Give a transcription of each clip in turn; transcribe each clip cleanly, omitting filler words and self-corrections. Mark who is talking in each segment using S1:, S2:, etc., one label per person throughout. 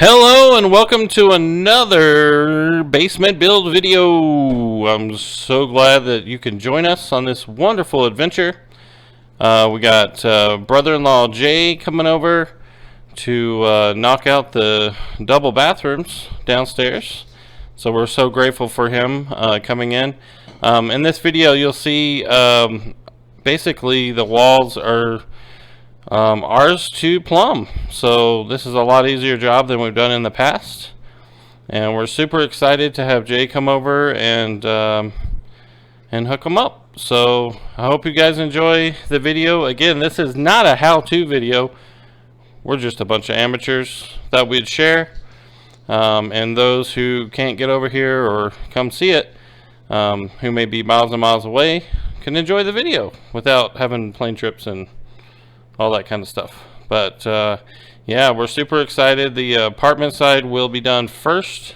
S1: Hello and welcome to another basement build video. I'm so glad that you can join us on this wonderful adventure. We got brother-in-law Jay coming over to knock out the double bathrooms downstairs. So we're so grateful for him coming in. In this video you'll see basically the walls are ours to plumb, so this is a lot easier job than we've done in the past, and we're super excited to have Jay come over and hook them up. So I hope you guys enjoy the video. Again, this is not a how-to video. We're just a bunch of amateurs that we'd share, and those who can't get over here or come see it, who may be miles and miles away, can enjoy the video without having plane trips and all that kind of stuff. But yeah, we're super excited. The apartment side will be done first,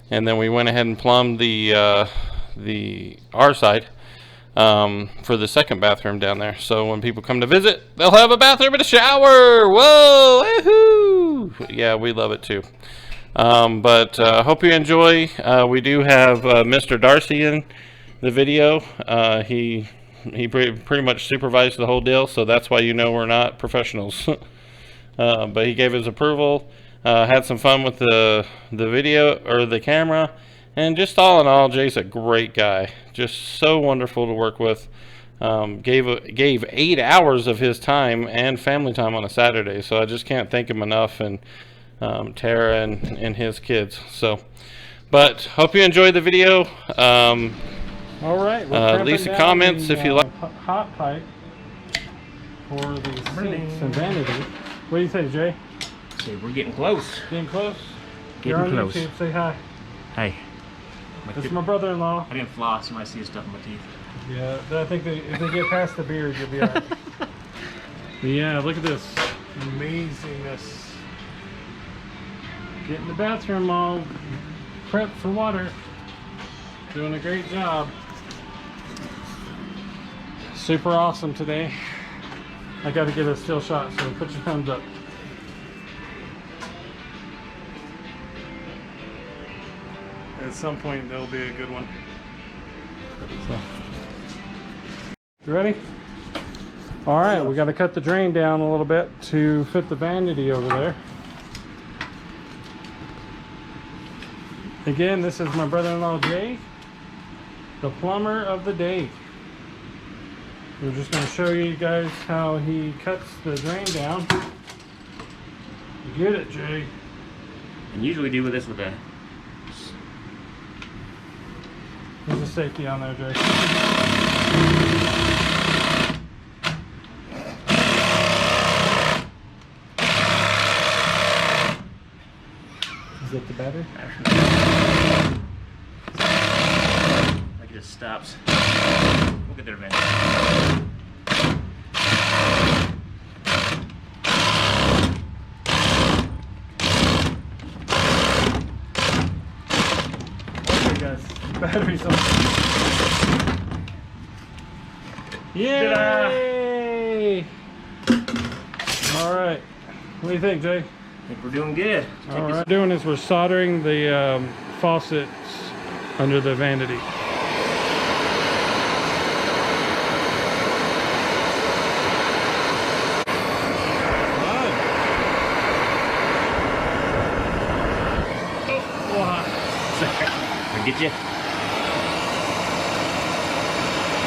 S1: and then we went ahead and plumbed the our side for the second bathroom down there. So when people come to visit, they'll have a bathroom and a shower. Whoa, woohoo! Yeah, we love it too. But hope you enjoy. We do have Mr. Darcy in the video. He pretty much supervised the whole deal, so that's why you know we're not professionals. But he gave his approval, had some fun with the video, or the camera, and just all in all, Jay's a great guy. Just so wonderful to work with. Gave 8 hours of his time and family time on a Saturday, so I just can't thank him enough, and Tara and his kids. So, but hope you enjoyed the video.
S2: All right,
S1: leave some comments if you like.
S2: Hot pipe for the sinks and vanity. What do you say, Jay?
S3: See, we're getting close.
S2: Getting close?
S3: Getting
S2: You're on
S3: close.
S2: YouTube. Say hi.
S3: Hey.
S2: This is my brother-in-law.
S3: I didn't floss. You might see stuff in my teeth.
S2: Yeah, I think if they get past the beard, you'll be all right. Yeah, look at this amazingness. Getting the bathroom all prepped for water. Doing a great job. Super awesome today. I got to get a still shot, so put your thumbs up. At some point, there'll be a good one. So. You ready? All right, we got to cut the drain down a little bit to fit the vanity over there. Again, this is my brother-in-law Jay, the plumber of the day. We're just going to show you guys how he cuts the drain down. Get it, Jay.
S3: And usually do with this with a...
S2: There's a safety on there, Jay. Is that the battery?
S3: Like it just stops. We'll get there eventually.
S2: Okay, guys. Battery's on. Yay! Alright. What do you think, Jay?
S3: I think we're doing good.
S2: All right. What we're doing is we're soldering the faucets under the vanity.
S3: I'll get you.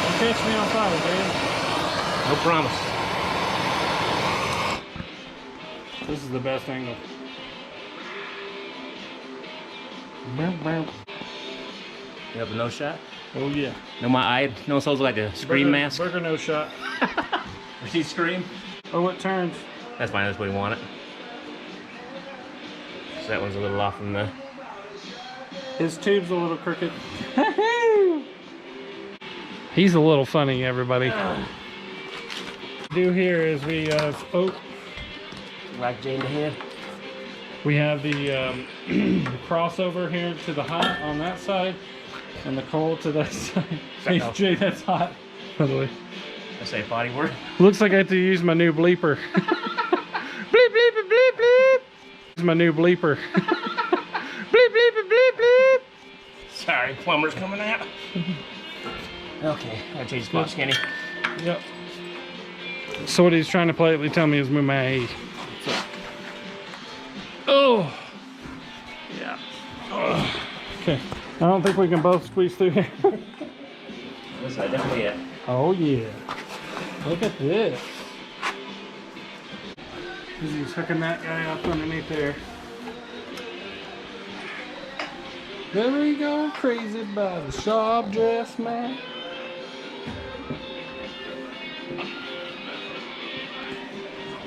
S2: Don't catch me on fire, man.
S3: No promise.
S2: This is the best angle.
S3: You have a no shot?
S2: Oh yeah.
S3: No, my eye. No, sounds like a scream mask.
S2: Burger no shot.
S3: Does he scream?
S2: Oh, it turns.
S3: That's fine. That's the way we want it. So that one's a little off from the...
S2: His tube's a little crooked. He's a little funny, everybody. What we do here is we
S3: Like Jay in the head.
S2: we have the crossover here to the hot on that side, and the cold to that side. Hey, Jay, that's hot, by the way.
S3: I say a potty word.
S2: Looks like I have to use my new bleeper. Bleep, bleep, bleep, bleep. my new bleeper. Bleep, bleep, bleep, bleep.
S3: Sorry, plumber's coming out. Okay, I gotta change the spot, Skinny.
S2: Yep. So what he's trying to politely tell me is move my A. Oh. Yeah. Oh. Okay. I don't think we can both squeeze through here.
S3: This side, definitely it.
S2: Oh yeah. Look at this. He's hooking that guy up underneath there. There we go, crazy by the sharp dress man.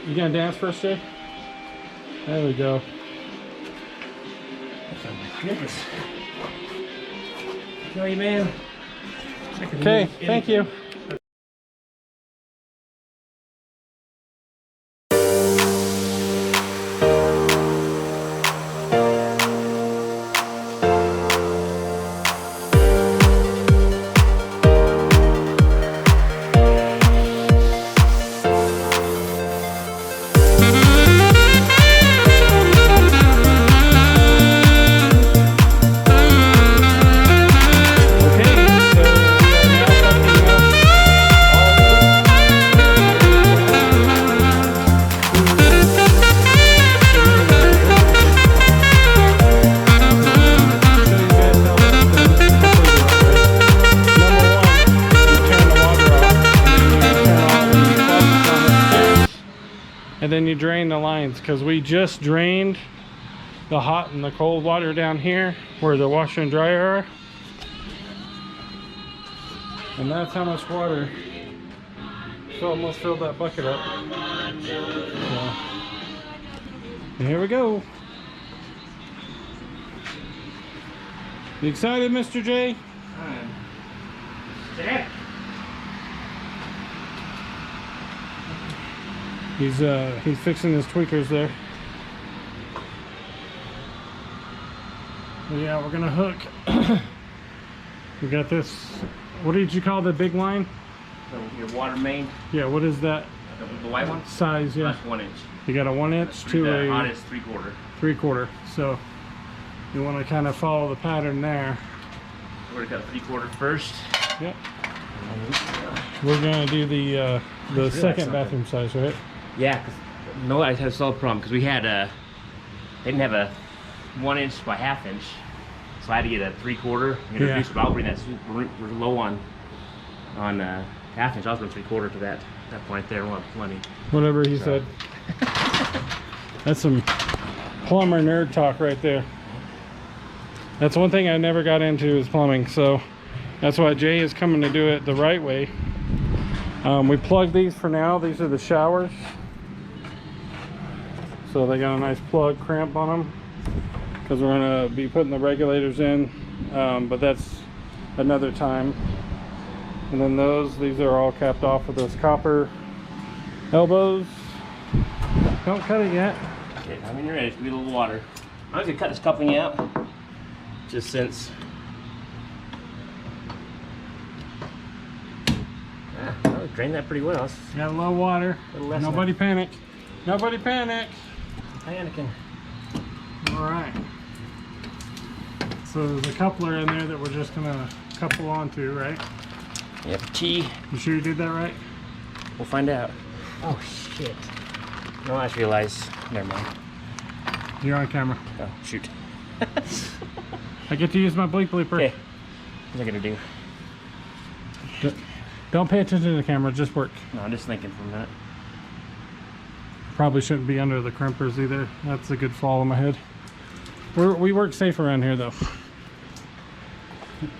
S2: You gonna dance first, Jay? There we go.
S3: Oh my goodness. Enjoy you, man.
S2: Okay, thank you. And then you drain the lines, because we just drained the hot and the cold water down here where the washer and dryer are. And that's how much water. So almost filled that bucket up. So, here we go. You excited, Mr. J?
S3: Dad.
S2: He's fixing his tweakers there. But yeah, we're gonna hook. We got this. What did you call the big line?
S3: So your water main,
S2: Yeah, what is that
S3: the white one,
S2: size? Yeah,
S3: that's 1 inch.
S2: you got a 1 inch to
S3: The
S2: a
S3: hottest 3/4.
S2: 3/4. So you want to kind of follow the pattern there.
S3: We're gonna cut 3/4 first.
S2: Yep. We're gonna do the second
S3: something.
S2: bathroom size, right?
S3: Yeah, cause no, I had a solid problem because we had they didn't have a 1 inch by 1/2 inch, so I had to get a 3/4 introduced.
S2: Yeah.
S3: But I'll bring that. We're low on 1/2 inch. I was going 3/4 to that point there. We'll have plenty.
S2: Whatever he said. That's some plumber nerd talk right there. That's one thing I never got into is plumbing, so that's why Jay is coming to do it the right way. We plug these for now. These are the showers. So they got a nice plug cramp on them because we're going to be putting the regulators in, but that's another time. And then these are all capped off with those copper elbows. Don't cut it yet.
S3: Okay, I mean you're ready. It's gonna be a little water. I'm just gonna cut this coupling out, just since. Well, drain that pretty well. It's
S2: Got a little water.
S3: a little less
S2: Nobody panic. Nobody panic.
S3: panicking.
S2: All right. So there's a coupler in there that we're just gonna couple onto, right?
S3: Yep, T.
S2: You sure you did that right?
S3: We'll find out. Oh shit. No, I just realized. Never mind.
S2: You're on camera.
S3: Oh shoot.
S2: I get to use my bleeper.
S3: Okay. What's I gonna do?
S2: Don't pay attention to the camera, just work.
S3: No, I'm just thinking for a minute.
S2: Probably shouldn't be under the crimpers either. That's a good fall on my head. We work safe around here though.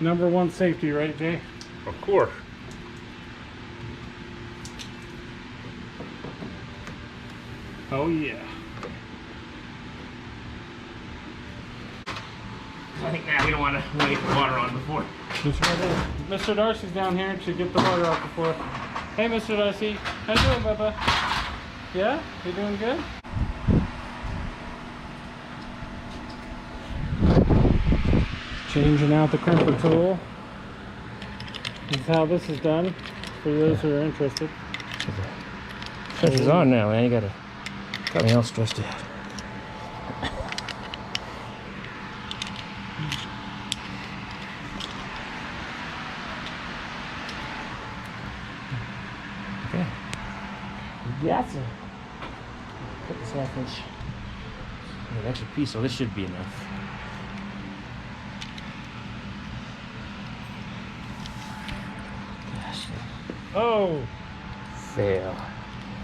S2: Number one safety, right, Jay?
S3: Of course.
S2: Oh yeah.
S3: I think now we don't want to wait the water on before.
S2: Mr. Darcy's down here to get the water off before. Hey, Mr. Darcy. How you doing, Bubba? Yeah? You doing good? Changing out the crimper tool. This is how this is done, for those who are interested.
S3: Pressure's on now, man. You gotta got me all stressed out. Yeah, that's a put this half inch. An extra piece, so this should be enough. Gosh,
S2: Oh,
S3: fail.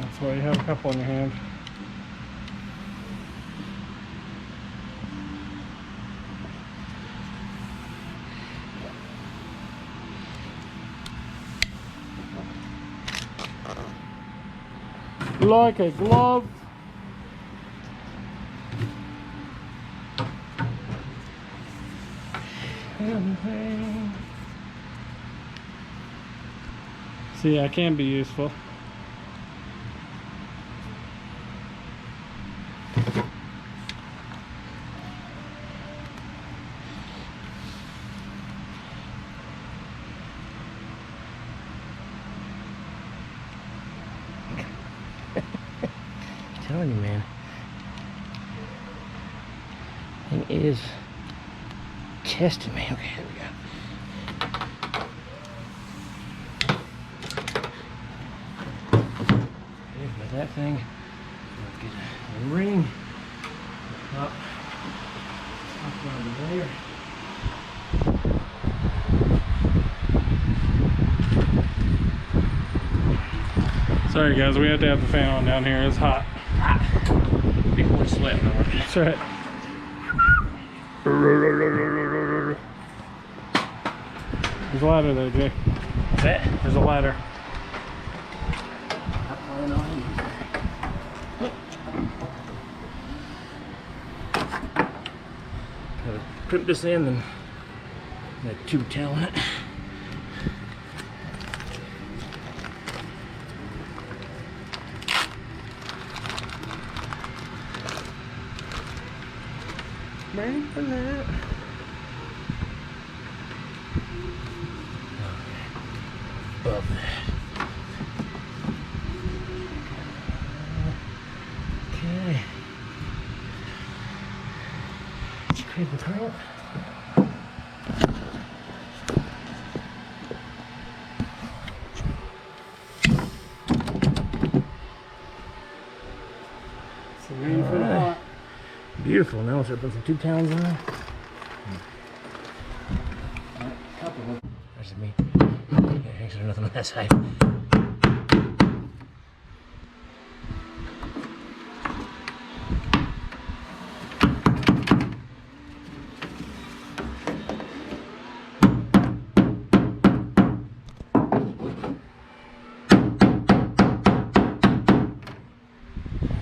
S2: that's why you have a couple in your hand. Like a glove. See, I can be useful.
S3: I'm telling you, man. Thing is testing me. Okay, here we go. Okay, got that thing. Let's get a ring. Up. Up over there.
S2: Sorry guys, we have to have the fan on down here. It's hot.
S3: Big boy sweat.
S2: That's right. There's a ladder there, Jay.
S3: What's that?
S2: There's a ladder.
S3: Not planning on it. Gotta crimp this in and that tube tail in it. Ready for that? Above that. Okay. Crimp and crimp.
S2: It's a mean for the hot.
S3: Beautiful. Now let's put some tube towels on. Couple of them. There's the meat. Yeah, there's nothing on that side.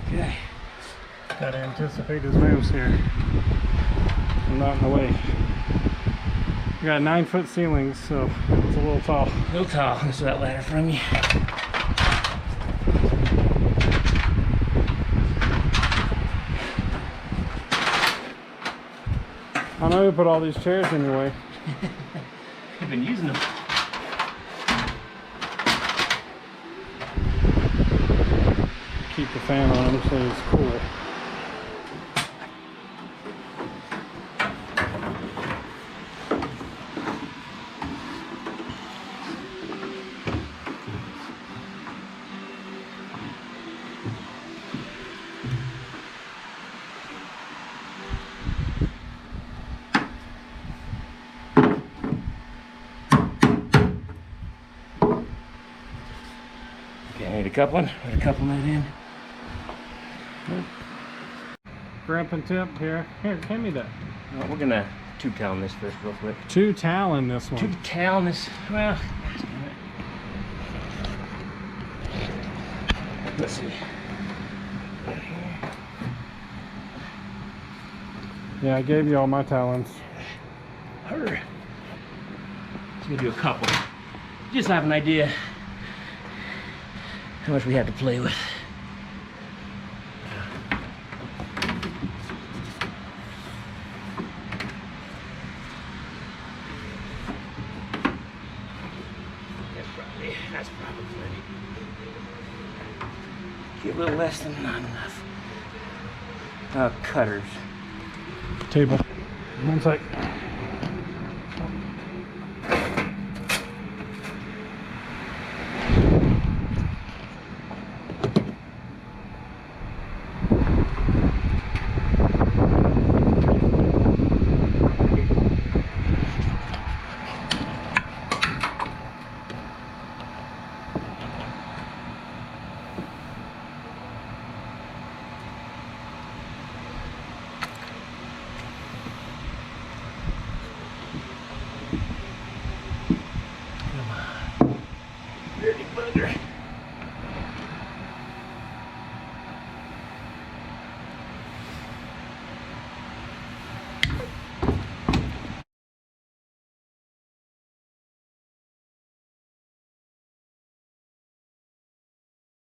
S3: Okay.
S2: Gotta anticipate his moves here. I'm not in the way. We got 9-foot ceilings, so it's a little tall.
S3: A little tall. This is that ladder from you.
S2: I know you put all these chairs in your way.
S3: I've been using them.
S2: Keep the fan on him so it's cool.
S3: Okay, I need a coupling. Put a coupling that in.
S2: Grip and tip here. Here, hand me that.
S3: We're gonna tube towel this first, real quick.
S2: Two towel in this one.
S3: Tube towel this. Well, let's see.
S2: Yeah, I gave you all my talons.
S3: Her. Let's gonna do a couple. Just have an idea how much we have to play with. That's probably plenty. Get a little less than not enough. Cutters.
S2: Table. One sec.